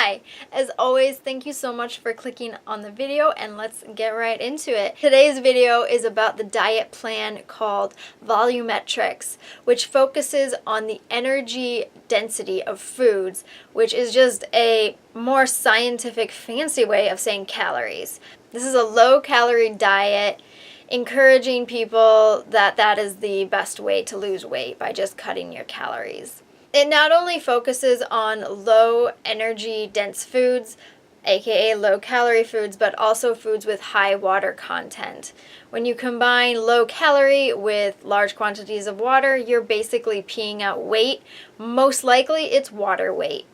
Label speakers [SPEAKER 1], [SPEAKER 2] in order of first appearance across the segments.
[SPEAKER 1] Hi! As always, thank you so much for clicking on the video, and let's get right into it. Today's video is about the diet plan called Volumetrics, which focuses on the energy density of foods, which is just a more scientific, fancy way of saying calories. This is a low-calorie diet, encouraging people that that is the best way to lose weight by just cutting your calories. It not only focuses on low energy dense foods, aka low calorie foods, but also foods with high water content. When you combine low calorie with large quantities of water, you're basically peeing out weight. Most likely it's water weight.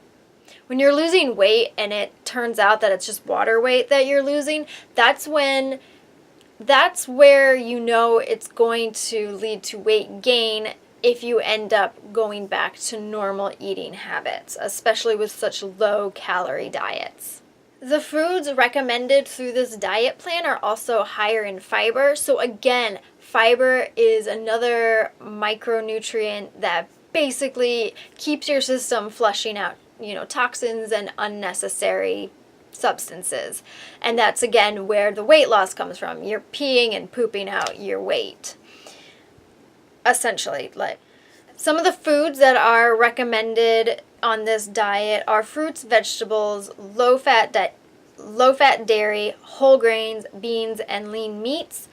[SPEAKER 1] When you're losing weight and it turns out that it's just water weight that you're losing, that's where you know it's going to lead to weight gain if you end up going back to normal eating habits, especially with such low calorie diets. The foods recommended through this diet plan are also higher in fiber. So again, fiber is another micronutrient that basically keeps your system flushing out, toxins and unnecessary substances. And that's again where the weight loss comes from. You're peeing and pooping out your weight. Essentially, like some of the foods that are recommended on this diet are fruits, vegetables, low-fat dairy, whole grains, beans, and lean meats.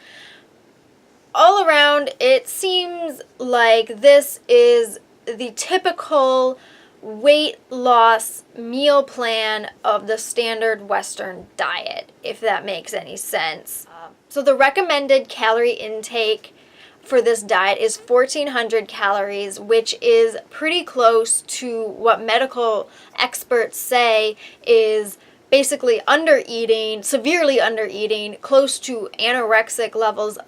[SPEAKER 1] All around, it seems like this is the typical weight loss meal plan of the standard Western diet, if that makes any sense. So the recommended calorie intake for this diet is 1,400 calories, which is pretty close to what medical experts say is basically undereating, severely undereating, close to anorexic levels.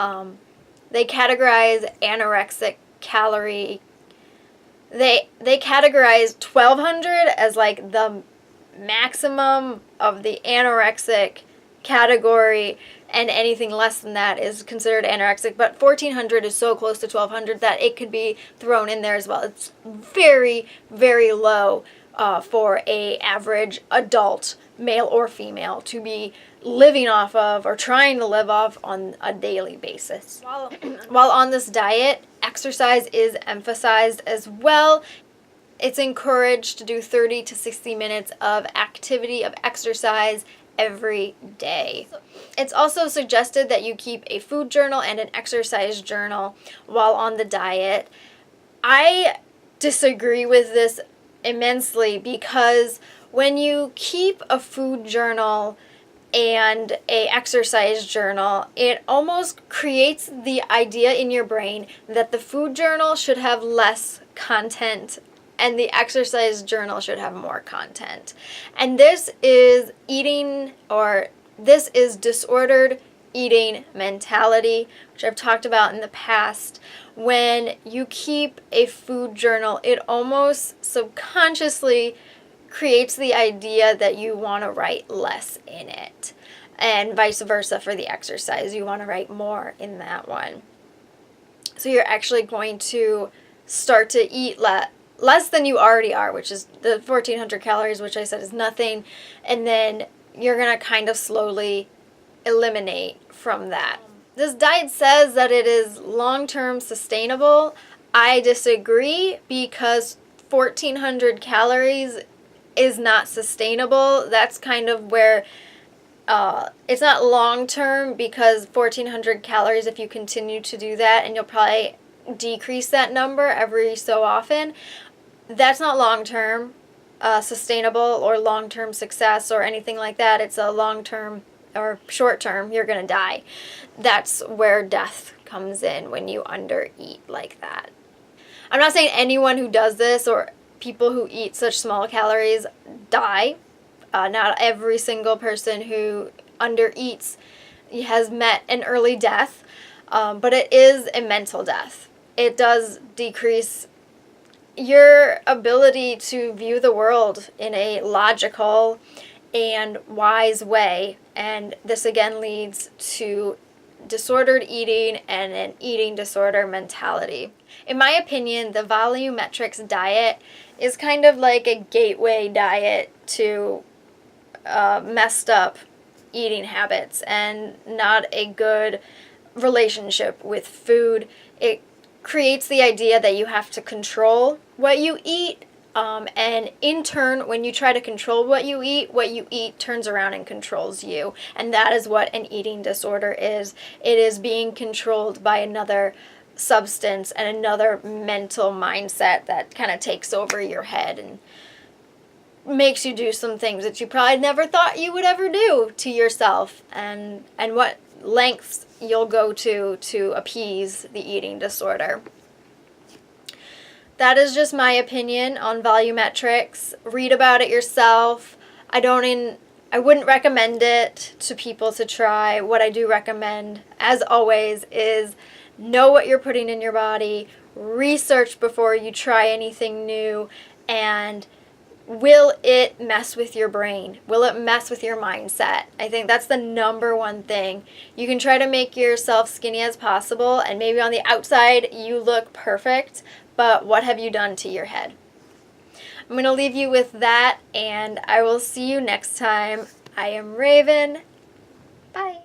[SPEAKER 1] They categorize anorexic calorie. They categorize 1,200 as like the maximum of the anorexic category, and anything less than that is considered anorexic, but 1,400 is so close to 1,200 that it could be thrown in there as well. It's very, very low for a average adult, male or female, to be living off of or trying to live off on a daily basis. While on this diet, exercise is emphasized as well. It's encouraged to do 30 to 60 minutes of activity, of exercise every day. It's also suggested that you keep a food journal and an exercise journal while on the diet. I disagree with this immensely because when you keep a food journal and a exercise journal, it almost creates the idea in your brain that the food journal should have less content and the exercise journal should have more content. And this is disordered eating mentality, which I've talked about in the past. When you keep a food journal, it almost subconsciously creates the idea that you want to write less in it. And vice versa for the exercise. You want to write more in that one. So you're actually going to start to eat less than you already are, which is the 1,400 calories, which I said is nothing, and then you're going to kind of slowly eliminate from that. This diet says that it is long-term sustainable. I disagree because 1,400 calories is not sustainable. That's kind of where it's not long-term, because 1,400 calories, if you continue to do that, and you'll probably decrease that number every so often, that's not long-term sustainable or long-term success or anything like that. It's a long-term or short-term, you're going to die. That's where death comes in when you undereat like that. I'm not saying anyone who does this or people who eat such small calories die. Not every single person who undereats has met an early death, but it is a mental death. It does decrease your ability to view the world in a logical and wise way, and this again leads to disordered eating and an eating disorder mentality. In my opinion, the Volumetrics diet is kind of like a gateway diet to messed up eating habits and not a good relationship with food. It creates the idea that you have to control what you eat, and in turn, when you try to control what you eat turns around and controls you. And that is what an eating disorder is. It is being controlled by another substance and another mental mindset that kind of takes over your head and makes you do some things that you probably never thought you would ever do to yourself, and what lengths you'll go to appease the eating disorder. That is just my opinion on volumetrics. Read about it yourself. I wouldn't recommend it to people to try. What I do recommend, as always, is know what you're putting in your body, research before you try anything new, and will it mess with your brain? Will it mess with your mindset? I think that's the number one thing. You can try to make yourself skinny as possible, and maybe on the outside you look perfect, but what have you done to your head? I'm going to leave you with that, and I will see you next time. I am Raven. Bye.